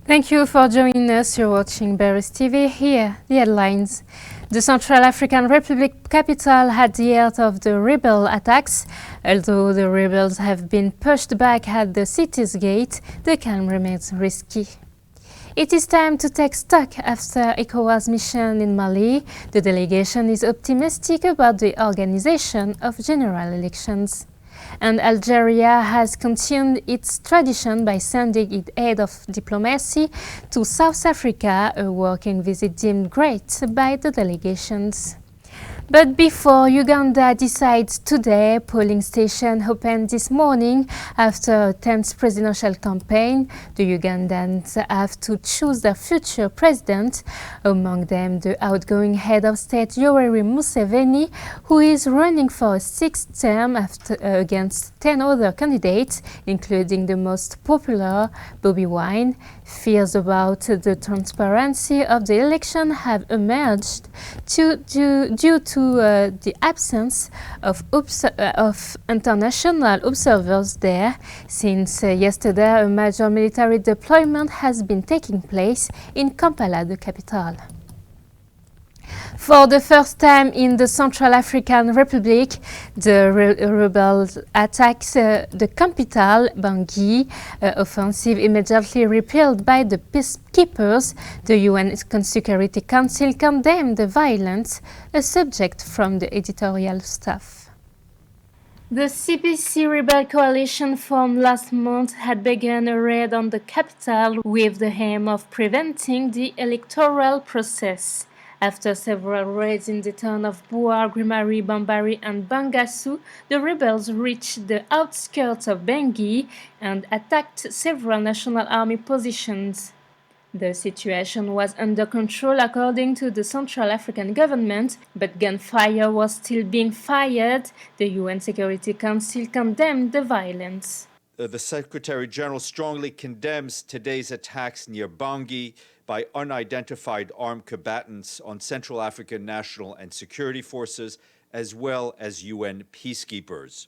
Thank you for joining us. You're watching Beres TV. Here, the headlines. The Central African Republic capital had the heart of the rebel attacks. Although the rebels have been pushed back at the city's gate, the calm remains risky. It is time to take stock after ECOWAS mission in Mali. The delegation is optimistic about the organization of general elections. And Algeria has continued its tradition by sending its aid of diplomacy to South Africa, a working visit deemed great by the delegations. But before Uganda decides today, polling stations opened this morning after a tense presidential campaign. The Ugandans have to choose their future president, among them the outgoing head of state Yoweri Museveni, who is running for a sixth term against 10 other candidates, including the most popular, Bobi Wine. Fears about the transparency of the election have emerged due to the absence of international observers there. Since yesterday, a major military deployment has been taking place in Kampala, the capital. For the first time in the Central African Republic, the rebels attacked the capital, Bangui. Offensive immediately repelled by the peacekeepers. The UN Security Council condemned the violence, a subject from the editorial staff. The CPC rebel coalition formed last month had begun a raid on the capital with the aim of preventing the electoral process. After several raids in the town of Bouar, Grimari, Bambari and Bangassou, the rebels reached the outskirts of Bangui and attacked several National Army positions. The situation was under control according to the Central African government, but gunfire was still being fired. The UN Security Council condemned the violence. The Secretary General strongly condemns today's attacks near Bangui by unidentified armed combatants on Central African national and security forces, as well as UN peacekeepers.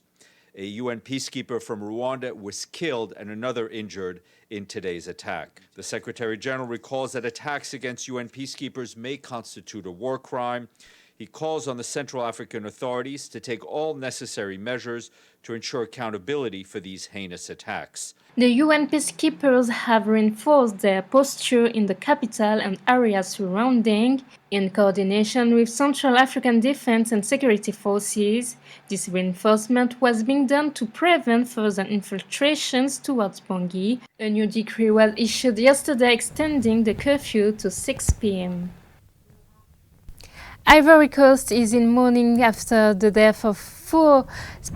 A UN peacekeeper from Rwanda was killed and another injured in today's attack. The Secretary General recalls that attacks against UN peacekeepers may constitute a war crime. He calls on the Central African authorities to take all necessary measures to ensure accountability for these heinous attacks. The UN peacekeepers have reinforced their posture in the capital and areas surrounding. In coordination with Central African Defense and Security Forces, this reinforcement was being done to prevent further infiltrations towards Bangui. A new decree was issued yesterday extending the curfew to 6 p.m. Ivory Coast is in mourning after the death of 4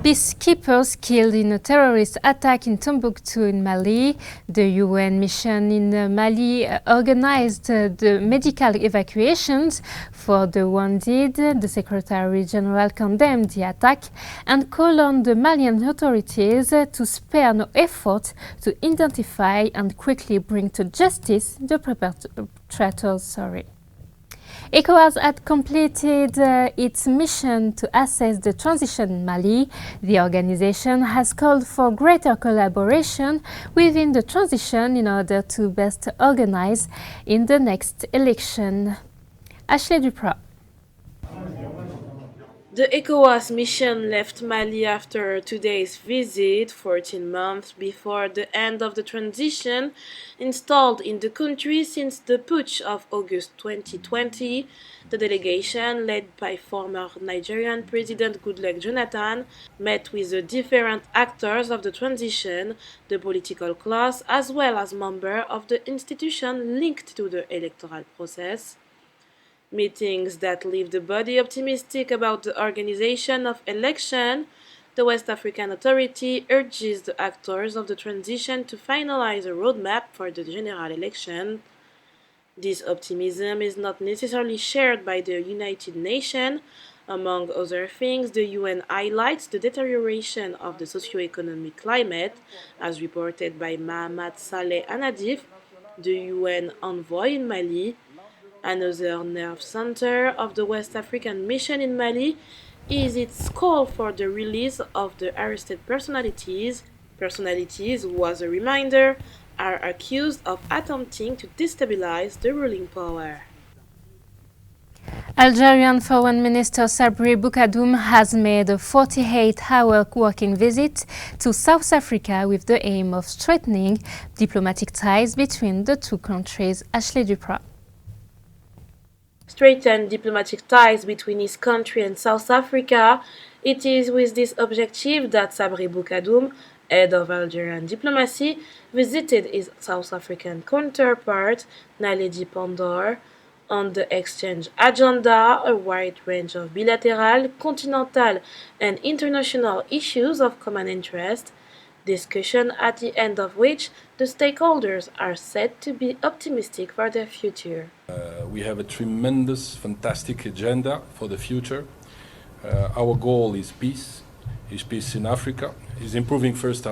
peacekeepers killed in a terrorist attack in Tombouctou in Mali. The UN mission in Mali organized the medical evacuations for the wounded. The Secretary General condemned the attack and called on the Malian authorities to spare no effort to identify and quickly bring to justice the perpetrators. ECOWAS had completed its mission to assess the transition in Mali. The organization has called for greater collaboration within the transition in order to best organize in the next election. Ashley Duprat. The ECOWAS mission left Mali after today's visit, 14 months before the end of the transition installed in the country since the putsch of August 2020. The delegation, led by former Nigerian President Goodluck Jonathan, met with the different actors of the transition, the political class, as well as members of the institution linked to the electoral process. Meetings that leave the body optimistic about the organization of election. The West African Authority urges the actors of the transition to finalize a roadmap for the general election. This optimism is not necessarily shared by the United Nations. Among other things, the UN highlights the deterioration of the socio-economic climate, as reported by Mahamat Saleh Anadif, the UN envoy in Mali. Another nerve center of the West African mission in Mali is its call for the release of the arrested personalities. Personalities who, as a reminder, are accused of attempting to destabilize the ruling power. Algerian Foreign Minister Sabri Boukadoum has made a 48-hour working visit to South Africa with the aim of strengthening diplomatic ties between the two countries. Ashley Duprat. Strengthen diplomatic ties between his country and South Africa. It is with this objective that Sabri Boukadoum, head of Algerian diplomacy, visited his South African counterpart, Naledi Pandor. On the exchange agenda, a wide range of bilateral, continental, and international issues of common interest, discussion at the end of which the stakeholders are said to be optimistic for their future. We have a tremendous, fantastic agenda for the future. Our goal is peace in Africa, is improving first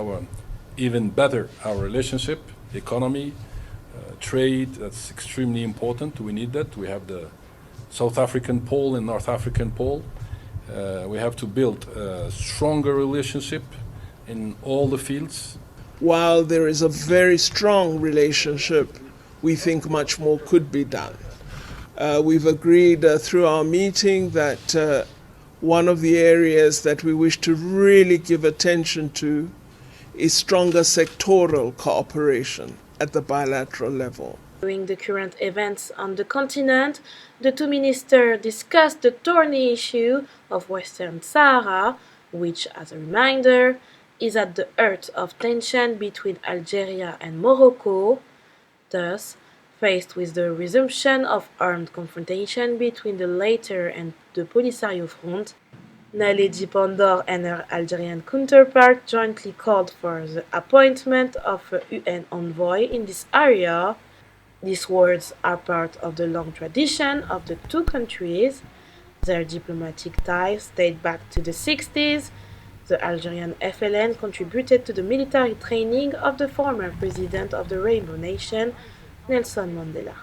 even better our relationship, economy, trade. That's extremely important. We need that. We have the South African pole and North African pole. We have to build a stronger relationship in all the fields. While there is a very strong relationship, we think much more could be done. We've agreed through our meeting that one of the areas that we wish to really give attention to is stronger sectoral cooperation at the bilateral level. During the current events on the continent, the two ministers discussed the thorny issue of Western Sahara, which, as a reminder, is at the heart of tension between Algeria and Morocco. Thus, faced with the resumption of armed confrontation between the latter and the Polisario Front, Naledi Pandor and her Algerian counterpart jointly called for the appointment of a UN envoy in this area. These words are part of the long tradition of the two countries. Their diplomatic ties date back to the 60s. The Algerian FLN contributed to the military training of the former president of the Rainbow Nation, Nelson Mandela.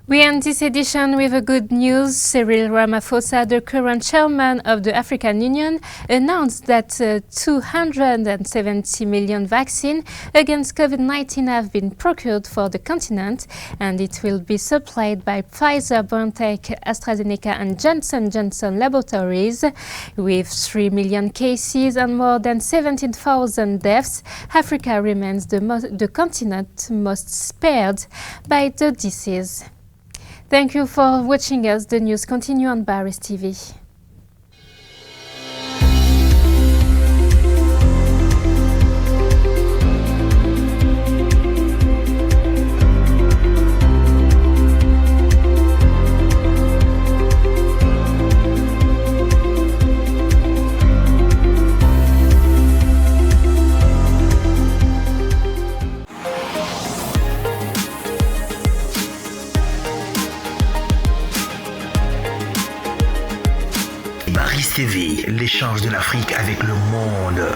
We end this edition with a good news. Cyril Ramaphosa, the current chairman of the African Union, announced that 270 million vaccines against COVID-19 have been procured for the continent, and it will be supplied by Pfizer, BioNTech, AstraZeneca and Johnson & Johnson laboratories. With 3 million cases and more than 17,000 deaths, Africa remains the continent most spared by the disease. Thank you for watching us. The news continue on Baris TV. Baris TV, l'échange de l'Afrique avec le monde.